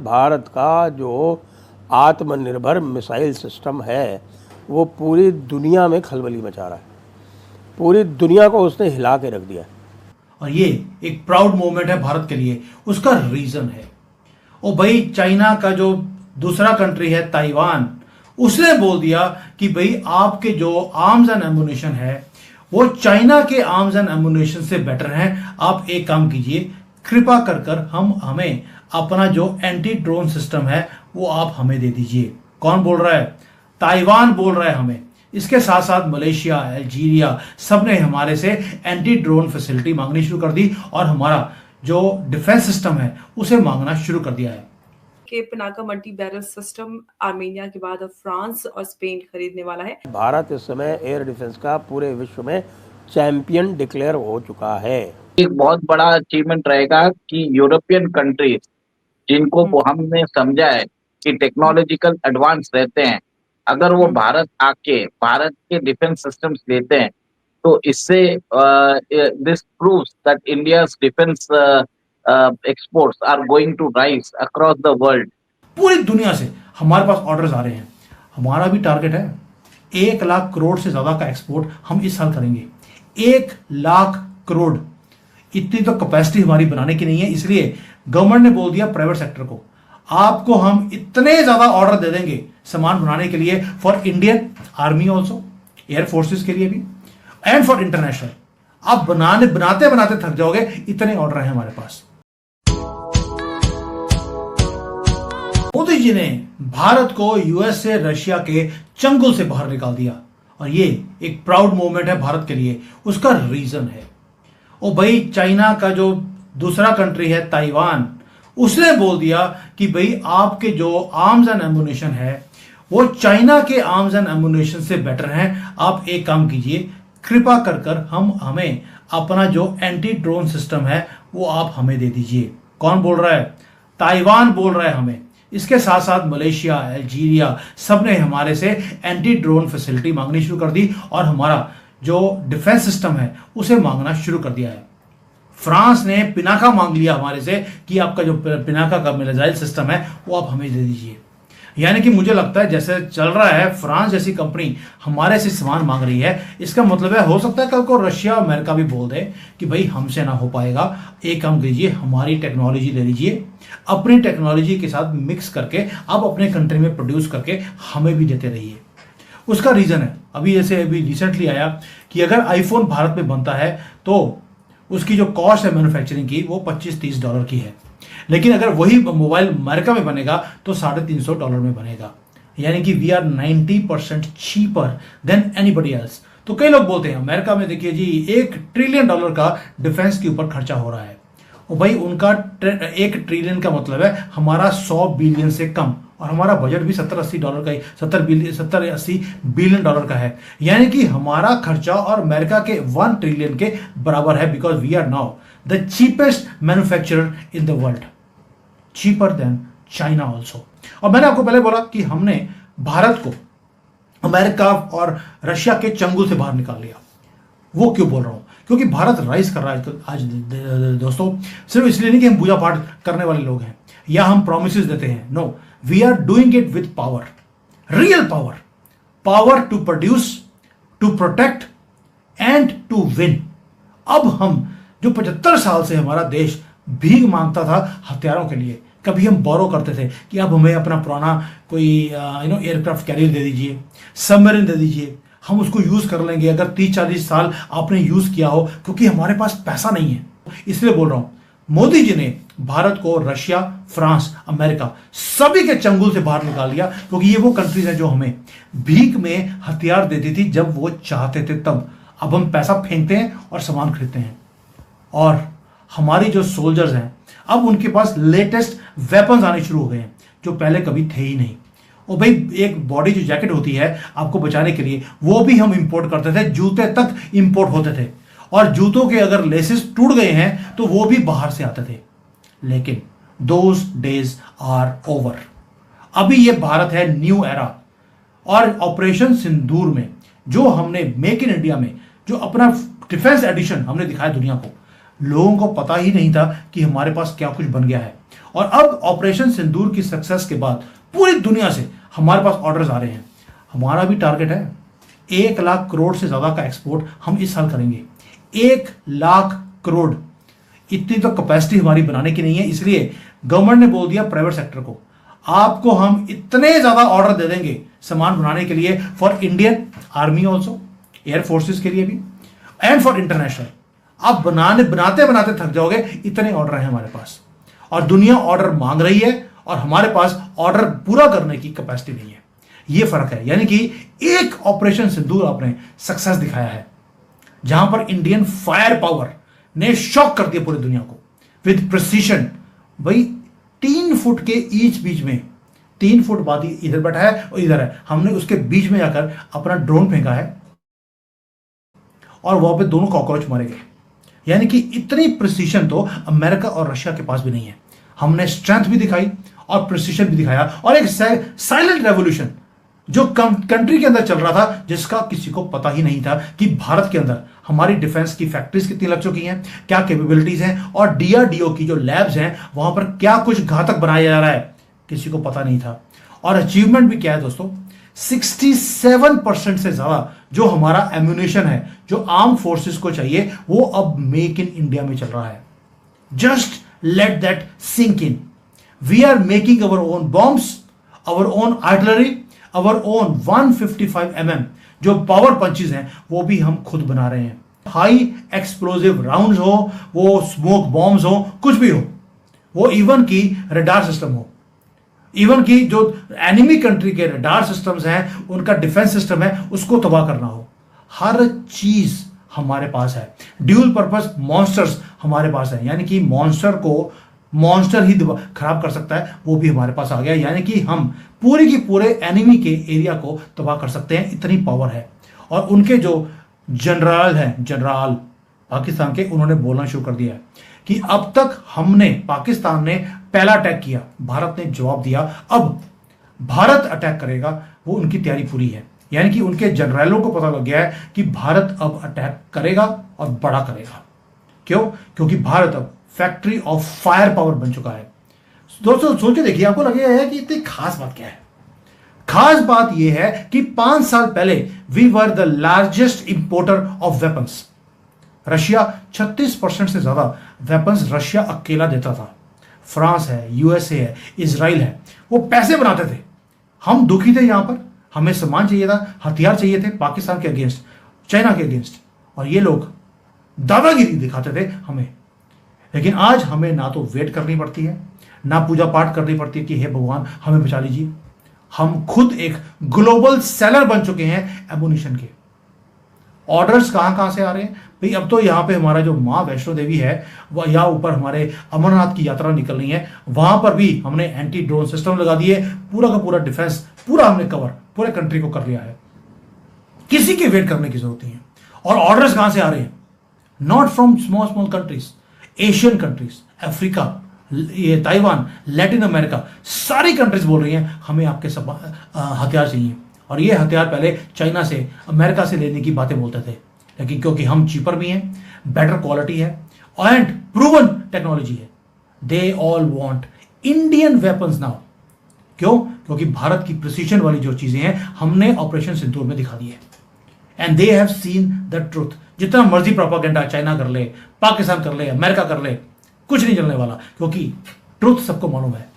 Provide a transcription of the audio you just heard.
भारत का जो आत्मनिर्भर मिसाइल सिस्टम है वो पूरी दुनिया में खलबली मचा रहा है। पूरी दुनिया को उसने हिला के रख दिया है। और ये एक प्राउड मोमेंट है भारत के लिए। उसका रीजन है ओ भाई, चाइना का जो दूसरा कंट्री है ताइवान, उसने बोल दिया कि भाई आपके जो आर्म्स एंड एमुनिशन है वो चाइना के आर्म्स एंड एमुनिशन से बेटर हैं। आप एक काम कीजिए, कृपा कर हमें अपना जो एंटी ड्रोन सिस्टम है वो आप हमें दे दीजिए। कौन बोल रहा है? ताइवान बोल रहा है हमें। इसके साथ साथ मलेशिया, अल्जीरिया, सब ने हमारे से एंटी ड्रोन फैसिलिटी मांगनी शुरू कर दी और हमारा जो डिफेंस सिस्टम है उसे मांगना शुरू कर दिया है। कि Pinaka multi barrel system Armenia के बाद अब फ्रांस और स्पेन खरीदने वाला है। भारत इस समय एयर डिफेंस का पूरे विश्व में चैंपियन डिक्लेयर हो चुका है। एक बहुत बड़ा अचीवमेंट रहेगा कि यूरोपियन कंट्रीज जिनको हमने समझा है कि टेक्नोलॉजिकल एडवांस रहते हैं, अगर वो भारत आके भारत के डिफेंस सिस्टम्स लेते हैं तो इससे this proves that India's defence exports are going to rise across the world. पूरी दुनिया से हमारे पास ऑर्डर्स आ रहे हैं। हमारा भी टारगेट है 1 लाख करोड़ से ज्यादा का एक्सपोर्ट हम इस साल करेंगे। 1 लाख करोड़, इतनी तो कैपेसिटी हमारी बनाने की नहीं है। इसलिए गवर्नमेंट ने बोल दिया प्राइवेट सेक्टर को, आपको हम इतने ज्यादा ऑर्डर दे देंगे सामान बनाने के लिए, for Indian army also, air forces के लिए भी, एंड फॉर इंटरनेशनल। आप बनाते बनाते थक जाओगे, इतने ऑर्डर हैं हमारे पास। मोदी जी ने भारत को यूएस से, रशिया के चंगुल से बाहर निकाल दिया और ये एक प्राउड मोमेंट है भारत के लिए। उसका रीजन है ओ भाई, चाइना का जो दूसरा कंट्री है ताइवान, उसने बोल दिया कि भाई आपके जो आर्म्स एंड एमुनिशन है वो चाइना के आर्म्स एंड एमुनिशन से बेटर हैं। आप एक काम कीजिए, कृपा कर हमें अपना जो एंटी ड्रोन सिस्टम है वो आप हमें दे दीजिए। कौन बोल रहा है? ताइवान बोल रहा है हमें। इसके साथ साथ मलेशिया, अल्जीरिया, सब ने हमारे से एंटी ड्रोन फैसिलिटी मांगनी शुरू कर दी और हमारा जो डिफेंस सिस्टम है उसे मांगना शुरू कर दिया है। फ्रांस ने पिनाका मांग लिया हमारे से कि आपका जो पिनाका का मिसाइल सिस्टम है वो आप हमें दे दीजिए। यानी कि मुझे लगता है जैसे चल रहा है, फ्रांस जैसी कंपनी हमारे से सामान मांग रही है, इसका मतलब है हो सकता है कल को रशिया और अमेरिका भी बोल दे कि भाई हमसे ना हो पाएगा, एक काम कीजिए, हमारी टेक्नोलॉजी ले लीजिए, अपनी टेक्नोलॉजी के साथ मिक्स करके आप अपने कंट्री में प्रोड्यूस करके हमें भी देते रहिए। उसका रीजन है, अभी रिसेंटली आया कि अगर आईफोन भारत में बनता है तो उसकी जो कॉस्ट है मैन्युफैक्चरिंग की वो $25-30 की है, लेकिन अगर वही मोबाइल अमेरिका में बनेगा तो $350 में बनेगा। यानी कि we are 90% cheaper than anybody else. तो कई लोग बोलते हैं अमेरिका में देखिए जी $1 ट्रिलियन का डिफेंस के ऊपर खर्चा हो रहा है। और भाई उनका 1 ट्रिलियन का मतलब है हमारा 100 बिलियन से कम, और हमारा बजट भी $70-80 का ही, 70-80 बिलियन डॉलर का है। यानी कि हमारा खर्चा और अमेरिका के 1 ट्रिलियन के बराबर है, because we are now the cheapest manufacturer in the world, cheaper than China also. और मैंने आपको पहले बोला कि हमने भारत को अमेरिका और रशिया के चंगुल से बाहर निकाल लिया। वो क्यों बोल रहा हूं? क्योंकि भारत राइज कर रहा है आज दोस्तों, सिर्फ इसलिए नहीं कि हम पूजा पाठ करने वाले लोग हैं या हम प्रोमिसेस देते हैं। No, we are doing it with power, real power, power to produce, to protect and to win. अब हम जो 75 साल से हमारा देश भीख मांगता था हथियारों के लिए, कभी हम बोरो करते थे कि अब हमें अपना पुराना कोई एयरक्राफ्ट कैरियर दे दीजिए, सबमरीन दे दीजिए, हम उसको यूज कर लेंगे अगर 30-40 साल आपने यूज किया हो, क्योंकि हमारे पास पैसा नहीं है। इसलिए बोल रहा हूं, मोदी जी ने भारत को रशिया, फ्रांस, अमेरिका सभी के चंगुल से बाहर निकाल दिया, क्योंकि ये वो कंट्रीज हैं जो हमें भीख में हथियार देती थी जब वो चाहते थे तब। अब हम पैसा फेंकते हैं और सामान खरीदते हैं, और हमारी जो सोल्जर्स हैं अब उनके पास लेटेस्ट वेपन्स आने शुरू हो गए हैं जो पहले कभी थे ही नहीं। और भाई एक बॉडी जो जैकेट होती है आपको बचाने के लिए, वो भी हम इंपोर्ट करते थे, जूते तक इंपोर्ट होते थे, और जूतों के अगर लेसेस टूट गए हैं तो वो भी बाहर से आते थे। लेकिन दोज डेज आर ओवर। अभी ये भारत है न्यू एरा। और ऑपरेशन सिंदूर में जो हमने मेक इन इंडिया में जो अपना डिफेंस एडिशन हमने दिखाया दुनिया को, लोगों को पता ही नहीं था कि हमारे पास क्या कुछ बन गया है। और अब ऑपरेशन सिंदूर की सक्सेस के बाद पूरी दुनिया से हमारे पास ऑर्डर्स आ रहे हैं। हमारा भी टारगेट है 1 लाख करोड़ से ज्यादा का एक्सपोर्ट हम इस साल करेंगे। 1 लाख करोड़, इतनी तो कैपेसिटी हमारी बनाने की नहीं है। इसलिए गवर्नमेंट ने बोल दिया प्राइवेट सेक्टर को, आपको हम इतने ज्यादा ऑर्डर दे देंगे सामान बनाने के लिए, for Indian army also, air forces के लिए भी, एंड फॉर इंटरनेशनल। आप बनाते बनाते थक जाओगे, इतने ऑर्डर हैं हमारे पास। और दुनिया ऑर्डर मांग रही है और हमारे पास ऑर्डर पूरा करने की कैपेसिटी नहीं है। यह फर्क है। यानी कि एक ऑपरेशन सिंदूर आपने सक्सेस दिखाया है जहां पर इंडियन फायर पावर ने शॉक कर दिया पूरी दुनिया को विद प्रिसीशन। भाई 3 फुट के ईच बीच में, 3 फुट बाद इधर बैठा है और इधर है, हमने उसके बीच में जाकर अपना ड्रोन फेंका है और वहां पे दोनों कॉकरोच मारे गए। यानी कि इतनी प्रिसीशन तो अमेरिका और रशिया के पास भी नहीं है। हमने स्ट्रेंथ भी दिखाई और प्रिसीशन भी दिखाया, और एक साइलेंट रेवोल्यूशन जो कंट्री के अंदर चल रहा था, जिसका किसी को पता ही नहीं था कि भारत के अंदर हमारी डिफेंस की फैक्ट्रीज कितनी लग चुकी हैं, क्या कैपेबिलिटीज हैं, और डीआरडीओ की जो लैब्स हैं वहां पर क्या कुछ घातक बनाया जा रहा है, किसी को पता नहीं था। और अचीवमेंट भी क्या है दोस्तों, 67% से ज्यादा जो हमारा एम्यूनेशन है, जो आर्म फोर्सेस को चाहिए, वो अब मेक इन इंडिया में चल रहा है। Just let that sink in. We are making our own bombs, our own artillery, our own 155 mm जो पावर पंचेस हैं वो भी हम खुद बना रहे हैं। हाई एक्सप्लोसिव राउंड्स हो, वो स्मोक बॉम्ब्स हो, कुछ भी हो, वो इवन की रडार सिस्टम हो, इवन की जो एनिमी कंट्री के रडार सिस्टम्स हैं, उनका डिफेंस सिस्टम है, उसको तबाह करना हो, हर चीज हमारे पास है। ड्यूल पर्पस मॉन्स्टर्स हमारे पास है, यानी कि मॉन्स्टर को मॉन्स्टर ही खराब कर सकता है, वो भी हमारे पास आ गया। यानी कि हम पूरे की पूरे एनिमी के एरिया को तबाह कर सकते हैं, इतनी पावर है। और उनके जो जनरल हैं, जनरल पाकिस्तान के, उन्होंने बोलना शुरू कर दिया है कि अब तक हमने, पाकिस्तान ने पहला अटैक किया, भारत ने जवाब दिया, अब भारत अटैक करेगा, वो उनकी तैयारी पूरी है। यानी कि उनके जनरलों को पता लग गया है कि भारत अब अटैक करेगा और बड़ा करेगा। क्यों? क्योंकि भारत अब फैक्ट्री ऑफ फायर पावर बन चुका है। दोस्तों सोच के देखिए, आपको लगेगा कि इतनी खास बात क्या है। खास बात यह है कि 5 साल पहले we were the largest importer of weapons. Russia 36% से ज्यादा वेपन्स रशिया अकेला देता था। फ्रांस है, यूएसए है, इजराइल है, वो पैसे बनाते थे। हम दुखी थे, यहां पर हमें सामान चाहिए था, हथियार चाहिए थे पाकिस्तान के अगेंस्ट, चाइना के अगेंस्ट, और ये लोग दादागिरी दिखाते थे हमें। लेकिन आज हमें ना तो वेट करनी पड़ती है, ना पूजा पाठ करनी पड़ती है कि हे भगवान हमें बचा लीजिए। हम खुद एक ग्लोबल सेलर बन चुके हैं एमुनिशन के। ऑर्डर्स कहां से आ रहे हैं भाई? अब तो यहां पे हमारा जो मां वैष्णो देवी है, वह यहाँ ऊपर हमारे अमरनाथ की यात्रा निकल रही है, वहां पर भी हमने एंटी ड्रोन सिस्टम लगा दिए। पूरा का पूरा डिफेंस पूरा हमने कवर पूरे कंट्री को कर लिया है। किसी के वेट करने की जरूरत नहीं है। और ऑर्डर्स कहां से आ रहे हैं? Not from small countries, Asian countries, Africa, ये ताइवान, लैटिन अमेरिका, सारी कंट्रीज बोल रही हैं हमें आपके सब हथियार चाहिए। और ये हथियार पहले चाइना से, अमेरिका से लेने की बातें बोलते थे, लेकिन क्योंकि हम चीपर भी हैं, बेटर क्वालिटी है एंड प्रूवन टेक्नोलॉजी है, they all want Indian weapons now. क्यों? क्योंकि भारत की प्रिसीजन वाली जो चीजें हैं हमने ऑपरेशन सिंदूर में दिखा दी है। And they have seen the truth. जितना मर्जी प्रोपेगेंडा चाइना कर ले, पाकिस्तान कर ले, अमेरिका कर ले, कुछ नहीं चलने वाला, क्योंकि ट्रुथ सबको मालूम है।